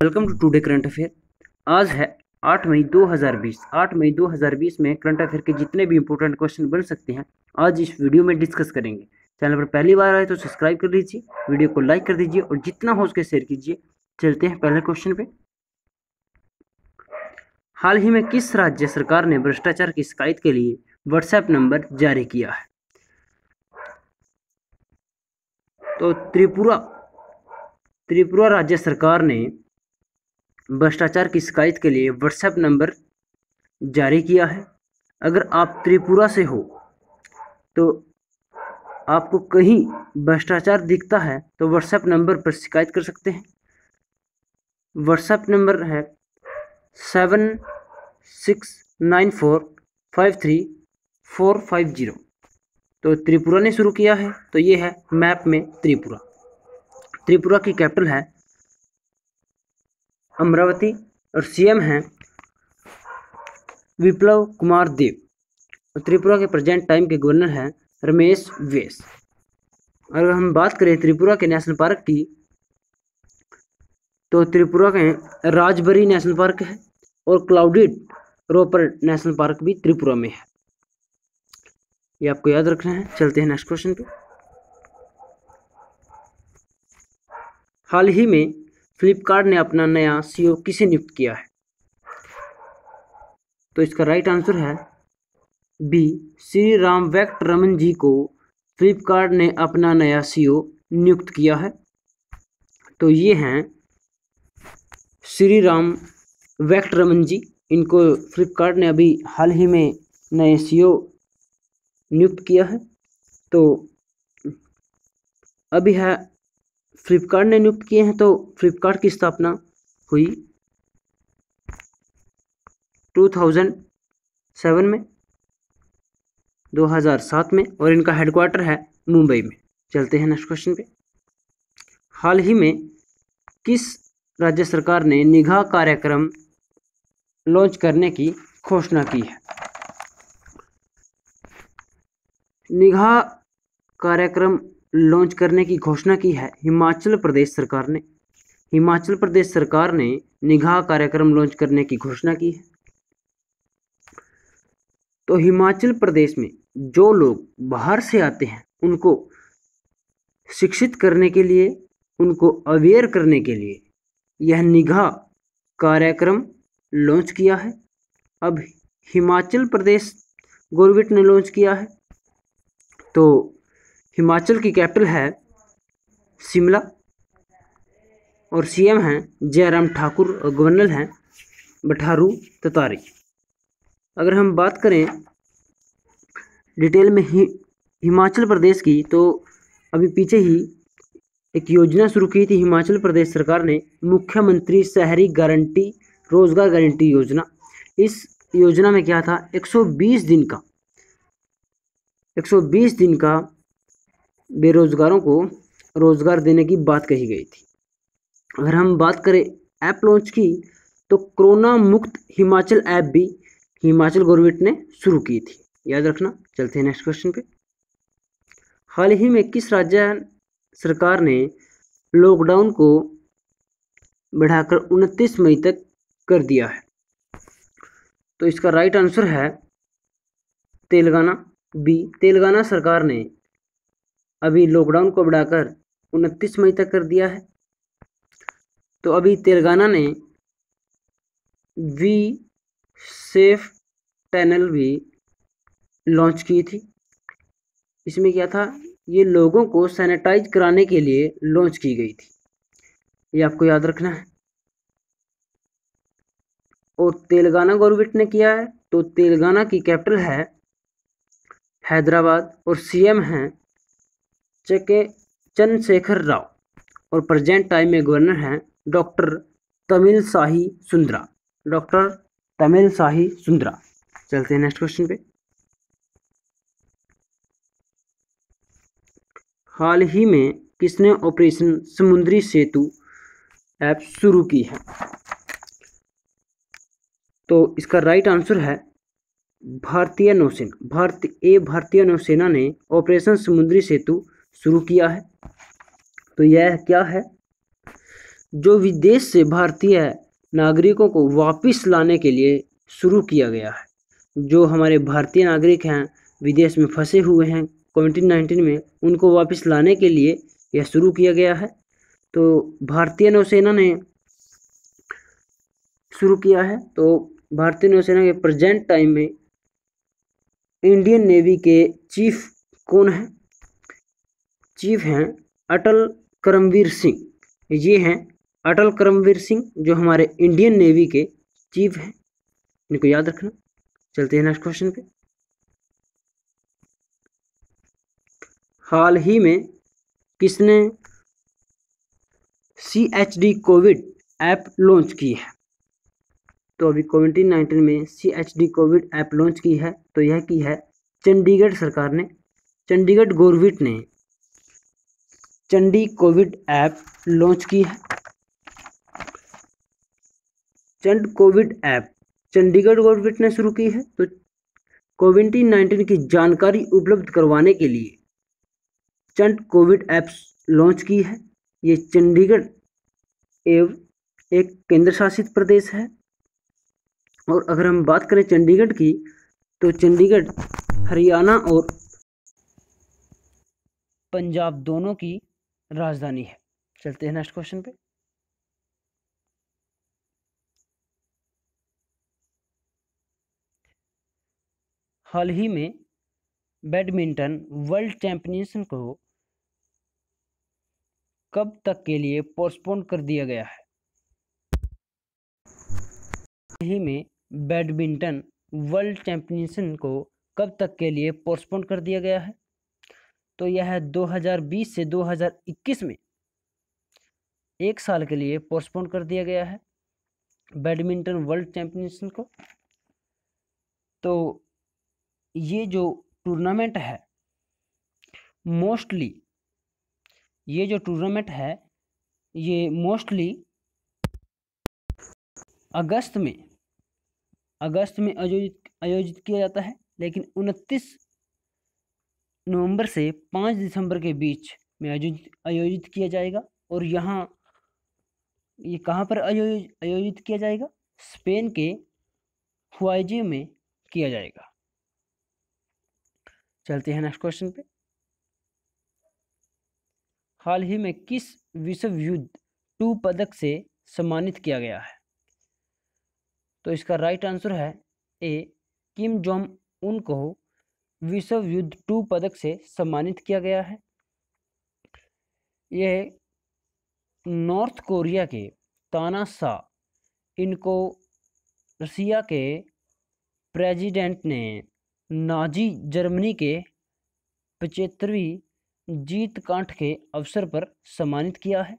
Welcome to today current affair. आज है 8 मई 2020। 8 मई 2020 में करंट अफेयर के जितने भी इंपॉर्टेंट क्वेश्चन बन सकते हैं आज इस वीडियो में डिस्कस करेंगे। चैनल पर पहली बार आए तो सब्सक्राइब कर लीजिए, वीडियो को लाइक कर दीजिए और जितना हो सके शेयर कीजिए। चलते हैं पहले क्वेश्चन पे। हाल ही में किस राज्य सरकार ने भ्रष्टाचार की शिकायत के लिए व्हाट्सएप नंबर जारी किया है? तो त्रिपुरा राज्य सरकार ने भ्रष्टाचार की शिकायत के लिए व्हाट्सएप नंबर जारी किया है। अगर आप त्रिपुरा से हो तो आपको कहीं भ्रष्टाचार दिखता है तो व्हाट्सएप नंबर पर शिकायत कर सकते हैं। व्हाट्सएप नंबर है 7694534450। तो त्रिपुरा ने शुरू किया है, तो ये है मैप में त्रिपुरा। त्रिपुरा की कैपिटल है अमरावती और सीएम हैं विप्लव कुमार देव। त्रिपुरा के प्रेजेंट टाइम के गवर्नर हैं रमेश बैस। अगर हम बात करें त्रिपुरा के नेशनल पार्क की तो त्रिपुरा के राजबरी नेशनल पार्क है और क्लाउडेड रोपर नेशनल पार्क भी त्रिपुरा में है। ये आपको याद रखना है। चलते हैं नेक्स्ट क्वेश्चन पे। हाल ही में फ्लिपकार्ट ने अपना नया सीईओ किसे नियुक्त किया है? तो इसका राइट आंसर है बी, श्री राम वेंकटरमन जी को फ्लिपकार्ट ने अपना नया सीईओ नियुक्त किया है। तो ये हैं श्री राम वेंकटरमन जी। इनको फ्लिपकार्ट ने अभी हाल ही में नए सीईओ नियुक्त किया है। तो अभी है फ्लिपकार्ट ने नियुक्त किए हैं। तो फ्लिपकार्ट की स्थापना हुई 2007 में 2007 में और इनका हेडक्वार्टर है मुंबई में। चलते हैं नेक्स्ट क्वेश्चन पे। हाल ही में किस राज्य सरकार ने निगाह कार्यक्रम लॉन्च करने की घोषणा की है? निगाह कार्यक्रम लॉन्च करने की घोषणा की है हिमाचल प्रदेश सरकार ने। हिमाचल प्रदेश सरकार ने निगाह कार्यक्रम लॉन्च करने की घोषणा की है। तो हिमाचल प्रदेश में जो लोग बाहर से आते हैं उनको शिक्षित करने के लिए, उनको अवेयर करने के लिए यह निगाह कार्यक्रम लॉन्च किया है। अब हिमाचल प्रदेश गवर्नमेंट ने लॉन्च किया है। तो हिमाचल की कैपिटल है शिमला और सीएम हैं जयराम ठाकुर और गवर्नर हैं बंडारू दत्तात्रेय। अगर हम बात करें डिटेल में हिमाचल प्रदेश की, तो अभी पीछे ही एक योजना शुरू की थी हिमाचल प्रदेश सरकार ने, मुख्यमंत्री शहरी गारंटी रोजगार गारंटी योजना। इस योजना में क्या था, 120 दिन का बेरोजगारों को रोजगार देने की बात कही गई थी। अगर हम बात करें ऐप लॉन्च की, तो कोरोना मुक्त हिमाचल ऐप भी हिमाचल गवर्नमेंट ने शुरू की थी, याद रखना। चलते हैं नेक्स्ट क्वेश्चन पे। हाल ही में किस राज्य सरकार ने लॉकडाउन को बढ़ाकर 29 मई तक कर दिया है? तो इसका राइट आंसर है तेलंगाना बी। तेलंगाना सरकार ने अभी लॉकडाउन को बढ़ाकर 29 मई तक कर दिया है। तो अभी तेलंगाना ने वी सेफ टनल भी लॉन्च की थी। इसमें क्या था, ये लोगों को सैनिटाइज कराने के लिए लॉन्च की गई थी, ये आपको याद रखना है। और तेलंगाना गवर्नमेंट ने किया है। तो तेलंगाना की कैपिटल है हैदराबाद और सीएम हैं चंद्रशेखर राव और प्रेजेंट टाइम में गवर्नर हैं डॉक्टर तमिलसाई सुंदरा। चलते हैं नेक्स्ट क्वेश्चन पे। हाल ही में किसने ऑपरेशन समुद्री सेतु ऐप शुरू की है? तो इसका राइट आंसर है भारतीय नौसेना ने ऑपरेशन समुद्री सेतु शुरू किया है। तो यह क्या है, जो विदेश से भारतीय नागरिकों को वापस लाने के लिए शुरू किया गया है। जो हमारे भारतीय नागरिक हैं, विदेश में फंसे हुए हैं कोविड-19 में, उनको वापस लाने के लिए यह शुरू किया गया है। तो भारतीय नौसेना ने शुरू किया है। तो भारतीय नौसेना के प्रेजेंट टाइम में इंडियन नेवी के चीफ कौन है? चीफ हैं अटल करमवीर सिंह। ये हैं अटल करमवीर सिंह, जो हमारे इंडियन नेवी के चीफ हैं। इनको याद रखना। चलते हैं नेक्स्ट क्वेश्चन पे। हाल ही में किसने CHD कोविड ऐप लॉन्च की है? तो अभी कोविड-19 में CHD कोविड ऐप लॉन्च की है, तो यह की है चंडीगढ़ सरकार ने। चंडीगढ़ गवर्नमेंट ने चंडी कोविड ऐप लॉन्च की है। Chand Covid app Chandigarh government ने शुरू की है। तो कोविड-19 की जानकारी उपलब्ध करवाने के लिए चंड कोविड ऐप लॉन्च की है। ये चंडीगढ़ एवं एक केंद्र शासित प्रदेश है। और अगर हम बात करें चंडीगढ़ की, तो चंडीगढ़ हरियाणा और पंजाब दोनों की राजधानी है। चलते हैं नेक्स्ट क्वेश्चन पे। हाल ही में बैडमिंटन वर्ल्ड चैंपियनशिप को कब तक के लिए पोस्टपोन कर दिया गया है? हाल ही में बैडमिंटन वर्ल्ड चैंपियनशिप को कब तक के लिए पोस्टपोन कर दिया गया है? तो यह 2020 से 2021 में 1 साल के लिए पोस्टपोन कर दिया गया है बैडमिंटन वर्ल्ड चैंपियनशिप को। तो ये जो टूर्नामेंट है, मोस्टली ये जो टूर्नामेंट है, ये मोस्टली अगस्त में आयोजित किया जाता है। लेकिन 29 नवंबर से 5 दिसंबर के बीच में आयोजित किया जाएगा। और यहाँ ये कहाँ पर आयोजित किया जाएगा? स्पेन के हुआइजे में किया जाएगा। चलते हैं नेक्स्ट क्वेश्चन पे। हाल ही में किस विश्व युद्ध 2 पदक से सम्मानित किया गया है? तो इसका राइट आंसर है ए, किम जोंग उन को विश्व युद्ध 2 पदक से सम्मानित किया गया है। यह नॉर्थ कोरिया के तानाशाह इनको रसिया के प्रेसिडेंट ने नाजी जर्मनी के 75वीं जीत कांठ के अवसर पर सम्मानित किया है।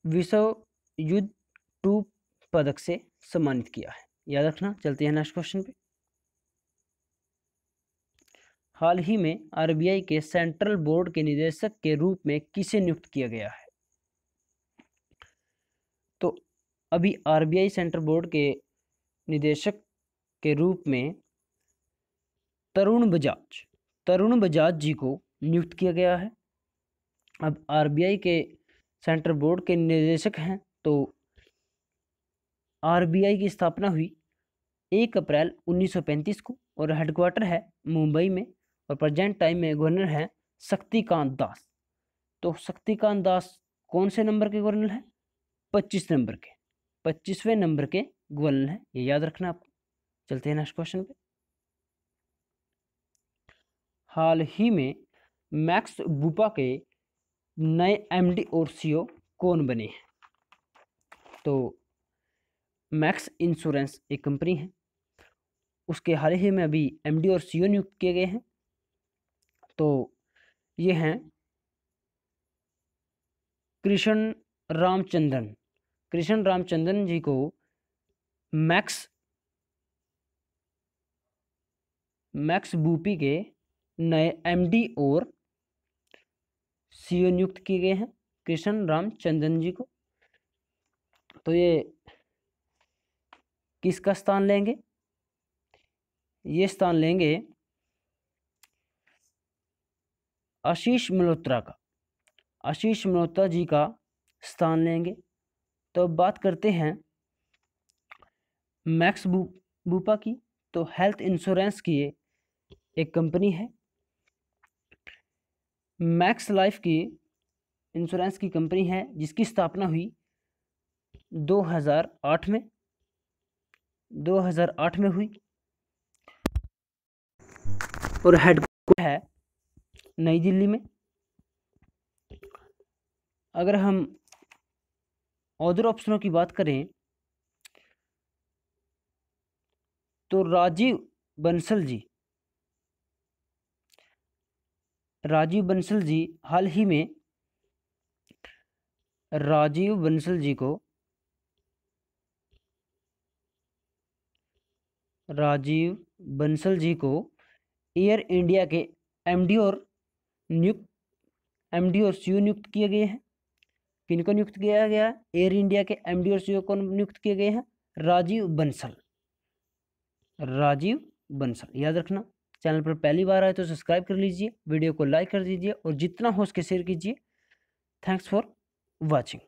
विश्व युद्ध 2 पदक से सम्मानित किया है, याद रखना। चलते हैं नेक्स्ट क्वेश्चन पे। हाल ही में RBI के सेंट्रल बोर्ड के निदेशक के रूप में किसे नियुक्त किया गया है? तो अभी RBI सेंट्रल बोर्ड के निदेशक के रूप में तरुण बजाज जी को नियुक्त किया गया है। अब RBI के सेंट्रल बोर्ड के निदेशक हैं। तो RBI की स्थापना हुई 1 अप्रैल 1935 को और हेडक्वार्टर है मुंबई में। और प्रेजेंट टाइम में गवर्नर है शक्तिकांत दास। तो शक्तिकांत दास कौन से नंबर के गवर्नर हैं? 25 नंबर के, 25वें नंबर के गवर्नर हैं, ये याद रखना आपको। चलते हैं नेक्स्ट क्वेश्चन पे। हाल ही में मैक्स बुपा के नए MD और CEO कौन बने हैं? तो मैक्स इंश्योरेंस एक कंपनी है, उसके हाल ही में अभी MD और CEO नियुक्त किए गए हैं। तो ये हैं कृष्ण रामचंद्रन जी को मैक्स बुपी के नए MD और CEO नियुक्त किए गए हैं, कृष्ण रामचंद्रन जी को। तो ये किसका स्थान लेंगे? ये स्थान लेंगे आशीष मल्होत्रा का। आशीष मल्होत्रा जी का स्थान लेंगे। तो अब बात करते हैं मैक्स बूपा की। तो हेल्थ इंश्योरेंस की ये एक कंपनी है। मैक्स लाइफ की इंश्योरेंस की कंपनी है जिसकी स्थापना हुई 2008 में 2008 में हुई और हेडक्वार्टर है नई दिल्ली में। अगर हम अदर ऑप्शनों की बात करें तो राजीव बंसल जी हाल ही में राजीव बंसल जी को एयर इंडिया के एमडी और सीईओ नियुक्त किए गए हैं। किनको नियुक्त किया गया है? एयर इंडिया के एमडी और सीईओ को नियुक्त किए गए हैं राजीव बंसल। याद रखना। चैनल पर पहली बार आए तो सब्सक्राइब कर लीजिए, वीडियो को लाइक कर दीजिए और जितना हो सके शेयर कीजिए। Thanks for watching.